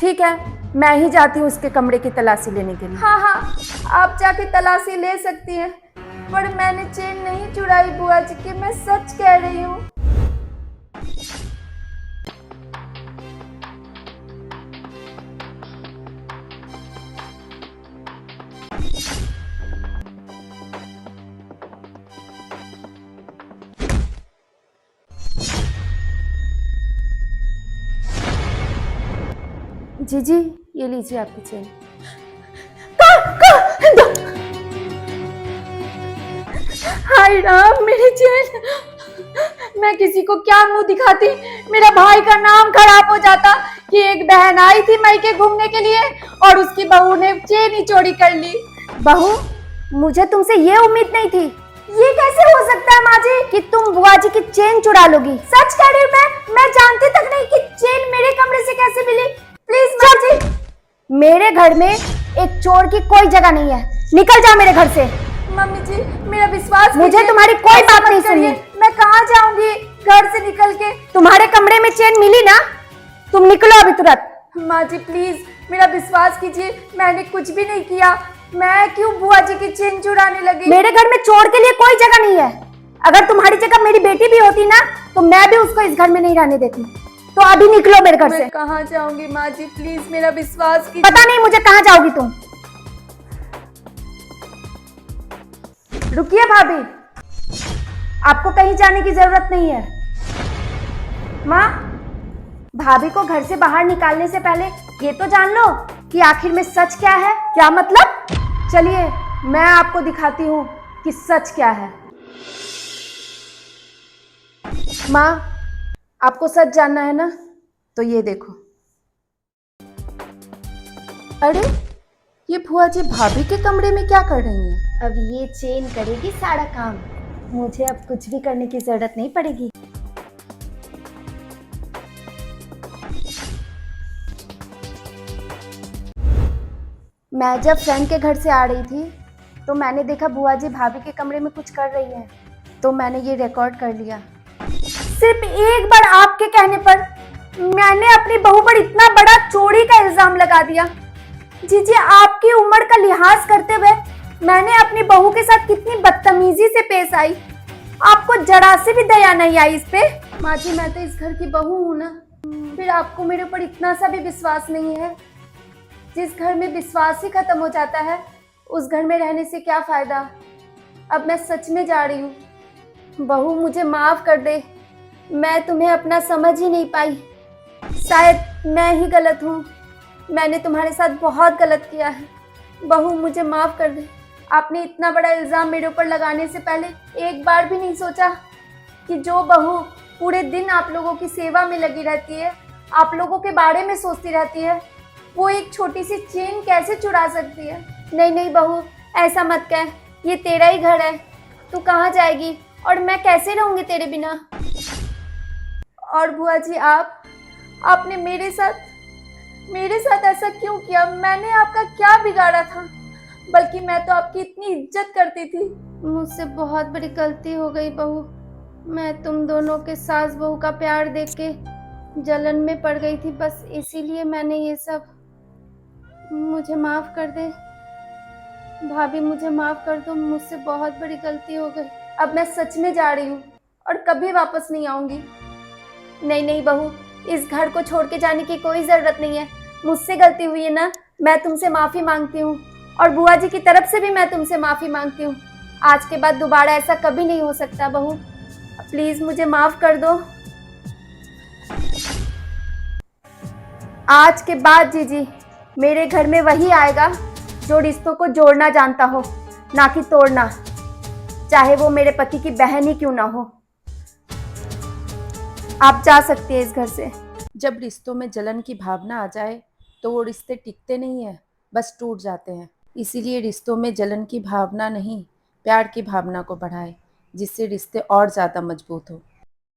ठीक है, मैं ही जाती हूँ उसके कमरे की तलाशी लेने के लिए। हाँ हाँ, आप जाके तलाशी ले सकती हैं, पर मैंने चेन नहीं चुराई बुआ जी की, मैं सच कह रही हूँ। जीजी, ये लीजिए आपकी चेन। हाय राम, मेरी चेन! मैं किसी को क्या मुंह दिखाती, मेरा भाई का नाम खराब हो जाता कि एक बहन आई थी मायके घूमने के लिए और उसकी बहू ने चेन ही चोरी कर ली। बहू, मुझे तुमसे ये उम्मीद नहीं थी। ये कैसे हो सकता है माँ जी कि तुम बुआ जी की चेन चुरा लोगी। सच कह रही हूँ, मैं जानती तक नहीं कि चेन मेरे कमरे से कैसे मिली। प्लीज माँ जी। मेरे घर में एक चोर की कोई जगह नहीं है, निकल जाओ मेरे घर से। मम्मी जी, मेरा विश्वास मुझे तुम्हारी कोई बात नहीं सुननी। मैं कहाँ जाऊंगी घर से निकल के? तुम्हारे कमरे में चेन मिली ना, तुम निकलो अभी तुरंत। माँ जी प्लीज मेरा विश्वास कीजिए, मैंने कुछ भी नहीं किया। मैं क्यों बुआ जी की चेन चुराने लगी? मेरे घर में चोर के लिए कोई जगह नहीं है। अगर तुम्हारी जगह मेरी बेटी भी होती ना, तो मैं भी उसको इस घर में नहीं रहने देती। तो अभी निकलो मेरे घर से। मैं कहाँ जाऊंगी माँ जी, प्लीज मेरा विश्वास कीजिए। पता नहीं मुझे कहाँ जाओगी तुम। रुकिए भाभी, आपको कहीं जाने की जरूरत नहीं है। माँ, भाभी को घर से बाहर निकालने से पहले ये तो जान लो कि आखिर में सच क्या है। क्या मतलब? चलिए मैं आपको दिखाती हूँ कि सच क्या है। माँ, आपको सच जानना है ना, तो ये देखो। अरे, ये भुआ जी भाभी के कमरे में क्या कर रही हैं? अब ये चेन करेगी सारा काम, मुझे अब कुछ भी करने की जरूरत नहीं पड़ेगी। मैं जब फ्रेंड के घर से आ रही थी तो मैंने देखा बुआ जी भाभी के कमरे में कुछ कर रही हैं, तो मैंने ये रिकॉर्ड कर लिया। सिर्फ एक बार आपके कहने पर मैंने अपनी बहू पर इतना बड़ा चोरी का इल्जाम लगा दिया। जीजी, आपकी उम्र का लिहाज करते हुए मैंने अपनी बहू के साथ कितनी बदतमीजी से पेश आई, आपको जरा से भी दया नहीं आई इस पे? माँ जी, मैं तो इस घर की बहू हूँ ना, फिर आपको मेरे ऊपर इतना सा भी विश्वास नहीं है? जिस घर में विश्वास ही खत्म हो जाता है, उस घर में रहने से क्या फायदा? अब मैं सच में जा रही हूँ। बहू, मुझे माफ कर दे, मैं तुम्हें अपना समझ ही नहीं पाई। शायद मैं ही गलत हूँ, मैंने तुम्हारे साथ बहुत गलत किया है। बहू, मुझे माफ कर दे। आपने इतना बड़ा इल्जाम मेरे ऊपर लगाने से पहले एक बार भी नहीं सोचा कि जो बहू पूरे दिन आप लोगों की सेवा में लगी रहती है, आप लोगों के बारे में सोचती रहती है, वो एक छोटी सी चेन कैसे चुरा सकती है? नहीं नहीं बहू, ऐसा मत कह, ये तेरा ही घर है, तू कहाँ जाएगी और मैं कैसे रहूंगी तेरे बिना? और बुआ जी, आपने मेरे साथ ऐसा क्यों किया? मैंने आपका क्या बिगाड़ा था? बल्कि मैं तो आपकी इतनी इज्जत करती थी। मुझसे बहुत बड़ी गलती हो गई बहू, मैं तुम दोनों के सास बहू का प्यार देख के जलन में पड़ गई थी, बस इसीलिए मैंने ये सब। मुझे माफ कर दे भाभी, मुझे माफ कर दो, मुझसे बहुत बड़ी गलती हो गई। अब मैं सच में जा रही हूँ और कभी वापस नहीं आऊंगी। नहीं नहीं बहू, इस घर को छोड़ के जाने की कोई जरूरत नहीं है। मुझसे गलती हुई है ना, मैं तुमसे माफी मांगती हूँ, और बुआ जी की तरफ से भी मैं तुमसे माफी मांगती हूँ। आज के बाद दोबारा ऐसा कभी नहीं हो सकता बहू, प्लीज मुझे माफ कर दो। आज के बाद जीजी, मेरे घर में वही आएगा जो रिश्तों को जोड़ना जानता हो, ना कि तोड़ना, चाहे वो मेरे पति की बहन ही क्यों ना हो। आप जा सकती हैं इस घर से। जब रिश्तों में जलन की भावना आ जाए तो वो रिश्ते टिकते नहीं है, बस टूट जाते हैं। इसीलिए रिश्तों में जलन की भावना नहीं, प्यार की भावना को बढ़ाएं, जिससे रिश्ते और ज़्यादा मजबूत हो।